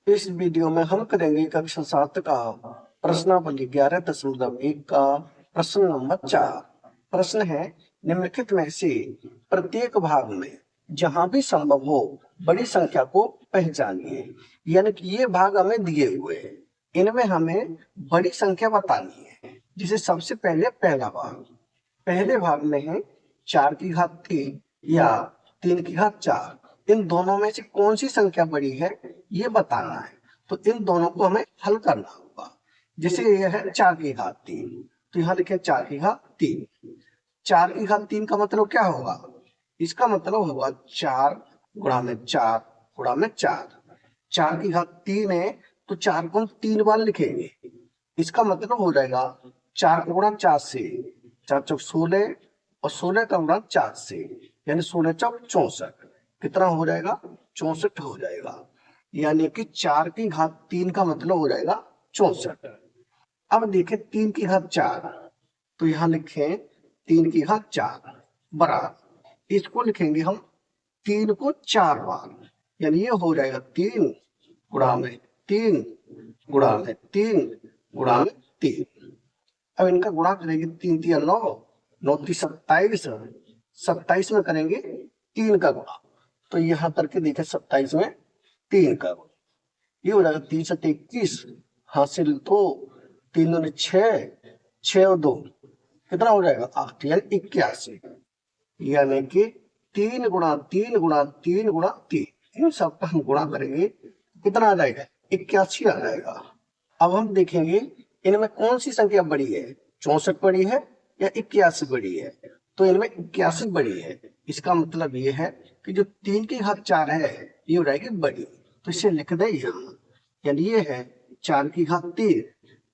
इस वीडियो में हम करेंगे कक्षा 7 का प्रश्नावली 11.1 का प्रश्न नंबर 4। प्रश्न है, निम्नलिखित में से प्रत्येक भाग में जहां भी संभव हो बड़ी संख्या को पहचानिए। यानी कि ये भाग हमें दिए हुए हैं, इनमें हमें बड़ी संख्या बतानी है। जिसे सबसे पहले पहला भाग, पहले भाग में है 4 की घात 3 या 3 की घात 4। इन दोनों में से कौन सी संख्या बड़ी है ये बताना है। तो इन दोनों को हमें हल करना होगा। जैसे यह है 4 की घात 3, तो यहाँ लिखे 4 की घात 3। 4 की घात 3 का मतलब क्या होगा? इसका मतलब होगा 4 गुणा में 4 गुणा में 4। 4 की घात 3 है तो 4 को हम 3 बार लिखेंगे। इसका मतलब हो जाएगा 4 का गुणा 4 से, 4 चौक 16 और 16 का गुणा 4 से, यानी 16 चौक 64। कितना हो जाएगा? 64 हो जाएगा। यानी कि 4 की घात 3 का मतलब हो जाएगा 64। अब देखें 3 की घात 4, तो यहाँ लिखें 3 की घात 4 बराबर, इसको लिखेंगे हम 3 को 4 बार, यानी ये हो जाएगा 3 गुणा में 3 गुणा में 3 गुणा में 3। अब इनका गुणा करेंगे, 3 3 9, 9 3 27, 27 में करेंगे 3 का गुणा, तो यहाँ करके देखें 27 में 3 का गुणा, ये हो जाएगा 3 7 21, हासिल 2, 3 दूनी 6, 6 और 2 कितना हो जाएगा? 8, यानी 81। यानी कि 3 गुणा 3 गुणा 3 गुणा 3, इन सबका हम गुणा करेंगे, कितना आ जाएगा? 81 आ जाएगा। अब हम देखेंगे इनमें कौन सी संख्या बड़ी है, 64 बड़ी है या 81 बड़ी है? तो इनमें 81 बड़ी है। इसका मतलब ये है कि जो 3 की घात 4 है ये हो जाएगी बड़ी, तो इसे लिख दे यहाँ। यानी ये है 4 की घात 3,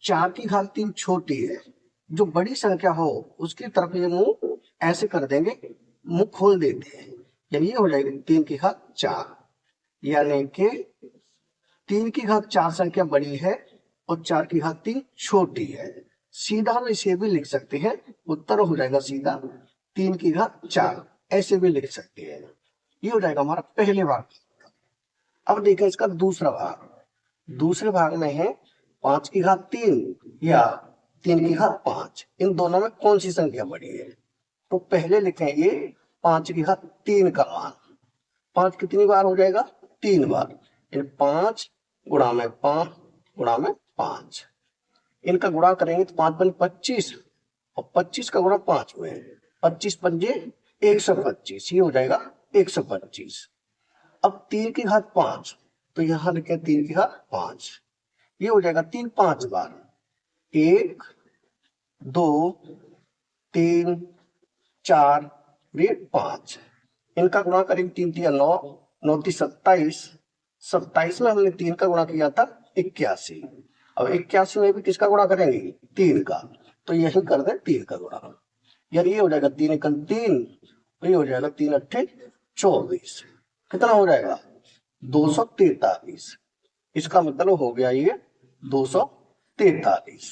4 की घात 3 छोटी है, जो बड़ी संख्या हो उसकी तरफ ये मुंह ऐसे कर देंगे, मुंह खोल देते हैं, यानी ये हो जाएगी 3 की घात 4। यानी कि 3 की घात 4 संख्या बड़ी है और 4 की घात 3 छोटी है। सीधा हम इसे भी लिख सकते हैं, उत्तर हो जाएगा सीधा 3 की घात 4, ऐसे भी लिख सकते हैं। ये हो जाएगा हमारा पहले भाग। अब देखें इसका दूसरा भाग। दूसरे भाग में है 5 की घात 3 या 3 की घात 5। इन दोनों में कौन सी संख्या बड़ी है? तो पहले लिखेंगे 5 की घात 3 का मान। 5 कितनी बार हो जाएगा? 3 बार, 5 गुणा में 5 गुणा में 5। इनका गुणा करेंगे तो 5 पंच 25 और 25 का गुणा 5 में, 25 पंजे 125, ये हो जाएगा 125। अब 3 की घात 5, तो यहाँ लिखे 3 की घात 5, ये हो जाएगा 3 5 बार, 1 2 3 4 ये 5। इनका गुणा करेंगे 3 3 9, 9 3 27, 27 में हमने 3 का गुणा किया था 81। अब 81 में भी किसका गुणा करेंगे? 3 का, तो यही कर दे 3 का गुणा, यार ये हो जाएगा 3 एकम 3, तो ये हो जाएगा 3 अट्ठे 24। कितना हो जाएगा? 243। इसका मतलब हो गया ये 243।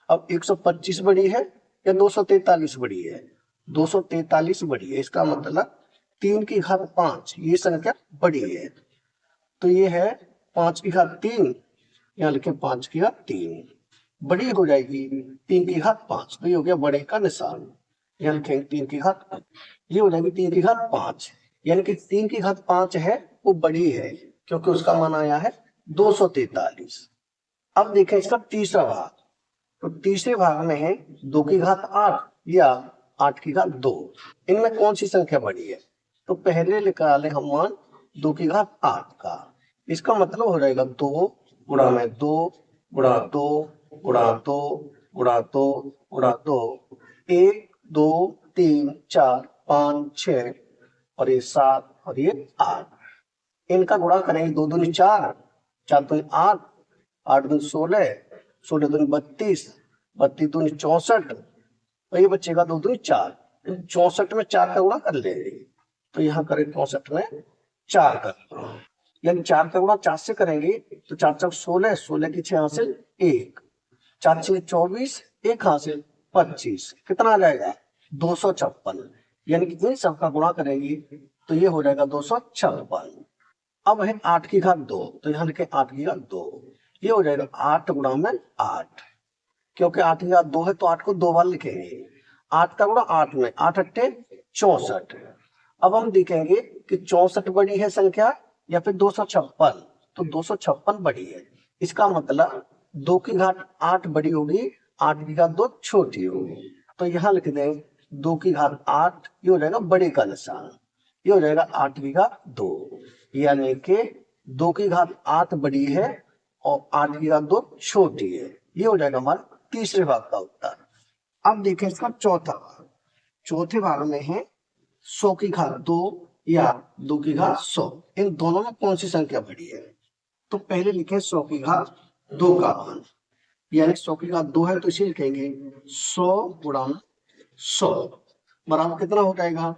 अब 125 बड़ी है या 243 बड़ी है? 243 बड़ी है। इसका मतलब 3 की घात 5 ये संख्या बड़ी है, तो ये है 5 की घात 3, यहाँ लिखे 5 की घात 3 बड़ी हो जाएगी 3 की घात 5, तो ये हो गया बड़े का निशान। यहाँ लिखेंगे 3 की घात, ये हो जाएगी 3 की घात 5, यानी कि 3 की घात 5 है वो बड़ी है, क्योंकि उसका मान आया है 243। अब देखें इसका तीसरा भाग। तो तीसरे भाग में है 2 की घात 8 या 8 की घात 2। इनमें कौन सी संख्या बड़ी है? तो पहले निकाले हम मान 2 की घात 8 का। इसका मतलब हो जाएगा 2 गुणा में 2 गुणा 2 गुणा 2 गुणा 2 गुणा 2, 1 2 3 4 5 6 और ये 7 और ये 8। इनका गुणा करेंगे 2 दूनी 4, 4 दूनी 8, 8 दूनी 16, 16 दूनी 32, 32 दूनी 64, तो ये बचेगा 2 दूनी 4। 64 में 4 का गुणा कर लेंगे, तो यहाँ करें 64 में 4 कर, यानी 4 का गुणा 4 से करेंगे तो 4 चौक 16, 16 की 6 हासिल 1, 4 6 24, 1 हासिल 25, कितना आ जाएगा? 256। यानी कि इन सबका गुणा करेंगे तो ये हो जाएगा 256। अब है 8 की घात 2, तो यहाँ लिखे 8 की घात 2, ये हो जाएगा 8 गुणा में 8, क्योंकि 8 की घात 2 है तो 8 को 2 बार लिखेंगे। 8 का गुणा 8 में, 8 अट्ठे 64। अब हम देखेंगे कि 64 बड़ी है संख्या या फिर 256, तो 256 बड़ी है। इसका मतलब 2 की घात 8 बड़ी होगी, 8 की घात 2 छोटी होगी। तो यहाँ लिख दें 2 की घात 8, ये हो जाएगा बड़े का निशान, ये हो जाएगा 8 की घात 2, यानी कि 2 की घात 8 बड़ी है और 8 की घात 2 छोटी है। ये हो जाएगा हमारा तीसरे भाग का उत्तर। अब देखें इसका चौथा भाग। चौथे भाग में है 100 की घात 2 या 2 की घात 100, इन दोनों में कौन सी संख्या बड़ी है? तो पहले लिखे 100 की घात 2 का मान, यानी 100 की घात 2 है तो इसे लिखेंगे 100 गुणा 100 बराबर कितना हो जाएगा?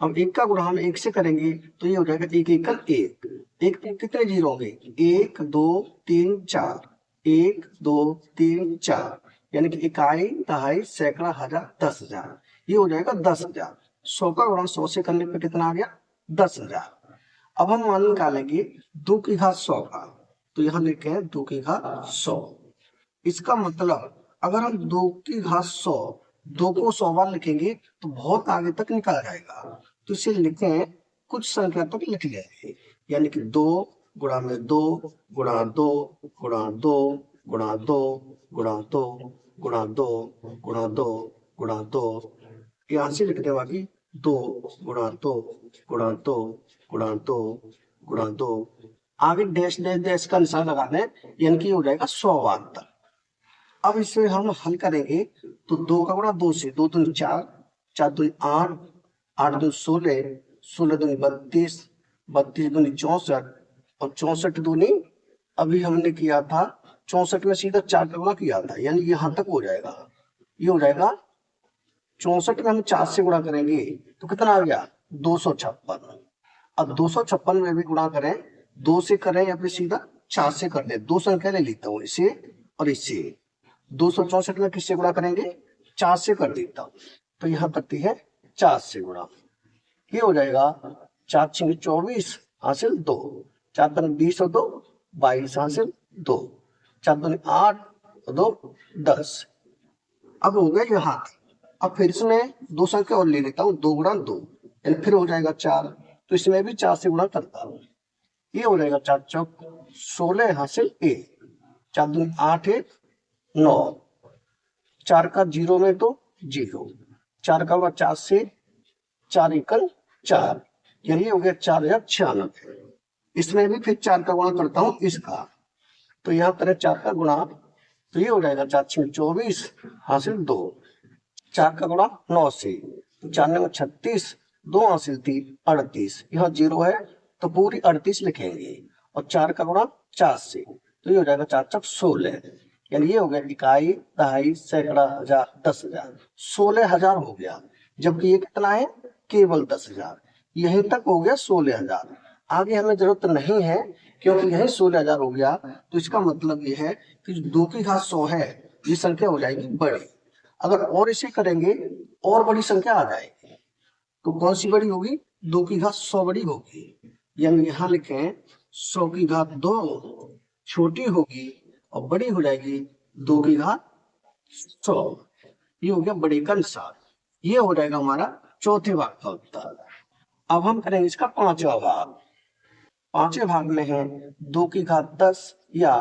हम 1 का गुणा हम 1 से करेंगे तो ये हो जाएगा 1 एकल 1, एक पे कितने जीरो होंगे? 1 2 3 4, 1 2 3 4, यानी कि इकाई, दहाई, सैकड़ा, हजार, 10,000, ये हो जाएगा 10,000। 100 का गुणा 100 से करने पे कितना आ गया? 10,000। अब हम मान निकालेंगे 2 की घात 100 का, तो यहाँ लिखे हैं 2 की घात 100। इसका मतलब अगर हम 2 की घात 100, 2 को 100 बार लिखेंगे तो बहुत आगे तक निकल जाएगा, तो इसे लिखें कुछ संख्या तक लिख लेंगे, यानी कि 2 गुणा में 2 गुणा 2 गुणा 2 गुणा 2 गुणा 2 गुणा 2 गुणा 2 गुणा 2, यहाँ से लिख दें बाकी 2 गुणा 2 गुणा 2 गुणा 2 गुणा 2, आगे डैश डैश डैश का निशान लगा दें, यानी कि हो जाएगा 100 बार तक। अब इसे हम हल करेंगे तो 2 का गुणा 2 से, 2 दूनी 4, 4 दूनी 8, 8 दूनी 16, 16 दूनी 32, 32 दूनी 64 और 64 दूनी अभी हमने किया था 64 में सीधा 4 का गुणा किया था, यानी यहाँ तक हो जाएगा। ये हो जाएगा 64 में हम 4 से गुणा करेंगे तो कितना आ गया? 256। अब 256 में भी गुणा करें, 2 से करें या फिर सीधा 4 से कर दे, दो संख्या ले लेता हूँ, इसे और इसे। 264 में किससे गुणा करेंगे? 4 से कर देता हूँ, तो यहाँ करती है 4 से गुणा, ये हो जाएगा 4 6 24 हासिल 2, 4 3 20 और 2 22 हासिल 2, 4 दूनी 8 और 2 10। अब हो गया यहाँ, अब फिर इसमें दो संख्या और ले लेता हूँ, 2 गुणा 2, यानी फिर हो जाएगा 4, तो इसमें भी 4 से गुणा करता हूँ, ये हो जाएगा 4 चौक 16 हासिल 1, 4 दूनी 8 1 9, 4 का 0 में तो 0, 4 का 4 से 4 एकल 4, यानी हो गया 4096। इसमें भी फिर 4 का गुणा करता हूँ इसका, तो यहाँ करें 4 का गुणा, तो ये हो जाएगा 4 6 24 हासिल 2, 4 का गुणा 9 से, 4 9 36, 2 हासिल 3 38, यहाँ 0 है तो पूरी 38 लिखेंगे, और 4 का गुणा 4 से, तो ये हो जाएगा 4 चौक 16, यानी ये हो गया इकाई, दहाई, सैकड़ा, हजार, 10,000, 16,000 हो गया, जबकि ये कितना है? केवल 10,000। यहीं तक हो गया 16,000, आगे हमें जरूरत नहीं है क्योंकि यही 16,000 हो गया, तो इसका मतलब ये है कि 2 की घात 100 है, ये संख्या हो जाएगी बड़ी। अगर और इसे करेंगे और बड़ी संख्या आ जाएगी, तो कौन सी बड़ी होगी? 2 की घात 100 बड़ी होगी, यानी यहाँ लिखें 100 की घात 2 छोटी होगी और बड़ी हो जाएगी 2 की घात 100, ये हो गया बड़े का निशान। ये हो जाएगा हमारा चौथे भाग का उत्तर। अब हम करेंगे इसका पांचवा भाग। पांचवें भाग में है 2 की घात 10 या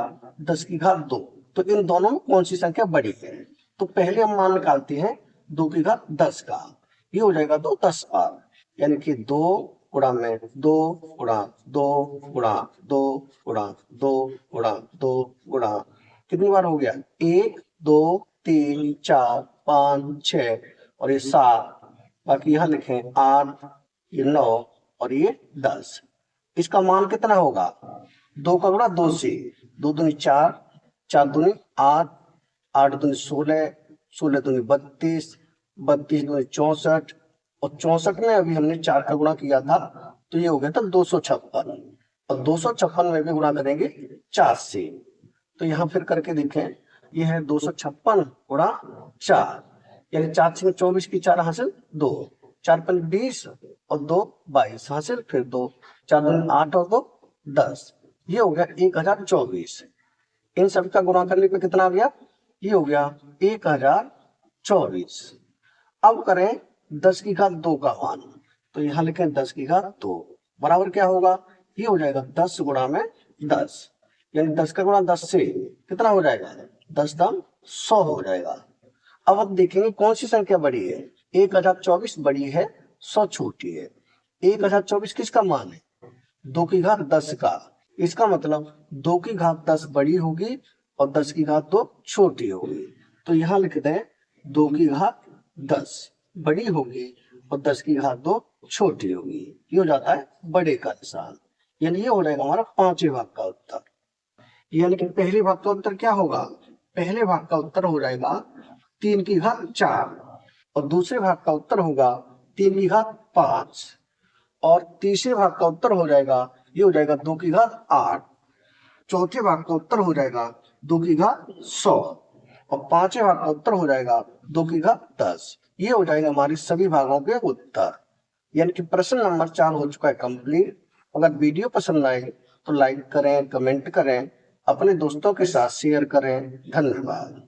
10 की घात 2, तो इन दोनों में कौन सी संख्या बड़ी है? तो पहले हम मान निकालते हैं 2 की घात 10 का, ये हो जाएगा 2 10 बार, यानी कि 2 गुणा में 2 गुणा 2 गुणा 2 गुणा 2 गुणा 2 गुणा, कितनी बार हो गया? 1 2 3 4 5 6 और ये 7, बाकी यहाँ लिखें 8, ये 9 और ये 10। इसका मान कितना होगा? 2 का गुणा 2 से, 2 दूनी 4, 4 दूनी 8, 8 दूनी 16, 16 दूनी 32, 32 दूनी 64 और 64 में अभी हमने 4 का गुणा किया था, तो ये हो गया था 256, और 256 में भी गुणा करेंगे 4 से, तो यहाँ फिर करके देखें, ये है 256 गुणा 4, यानी 4 से 24 की 4 हासिल 2, 4 5 20 और 2 22 हासिल फिर 2, 4 दूनी 8 और 2 10। ये हो गया 1024। इन सभी का गुणा करने पे कितना आ गया? ये हो गया 1024। अब करें 10 की घात 2 का मान, तो यहाँ लिखें 10 की घात 2 बराबर क्या होगा? ये हो जाएगा 10 गुणा में 10, यानी 10 का गुणा 10 से कितना हो जाएगा? 10 दाम 100 हो जाएगा। अब हम देखेंगे कौन सी संख्या बड़ी है। 1024 बड़ी है, 100 छोटी है। 1024 किसका मान है? 2 की घात 10 का। इसका मतलब 2 की घात 10 बड़ी होगी और 10 की घात 2 छोटी होगी। तो यहाँ लिख दें 2 की घात 10 बड़ी होगी और 10 की घात 2 छोटी होगी। ये हो जाता है बड़े का निशान, यानी ये हो जाएगा हमारा पांचवें भाग का उत्तर। यानी कि पहले भाग का उत्तर क्या होगा? पहले भाग का उत्तर हो जाएगा 3 की घात 4 और दूसरे भाग का उत्तर होगा 3 की घात 5 और तीसरे भाग का उत्तर हो जाएगा, ये हो जाएगा 2 की घात 8। चौथे भाग का उत्तर हो जाएगा 2 की घात 100 और पांचवें भाग का उत्तर हो जाएगा 2 की घात 10। ये हो जाएगा हमारे सभी भागों के उत्तर। यानी कि प्रश्न नंबर 4 हो चुका है कंप्लीट। अगर वीडियो पसंद आए तो लाइक करें, कमेंट करें, अपने दोस्तों के साथ शेयर करें। धन्यवाद।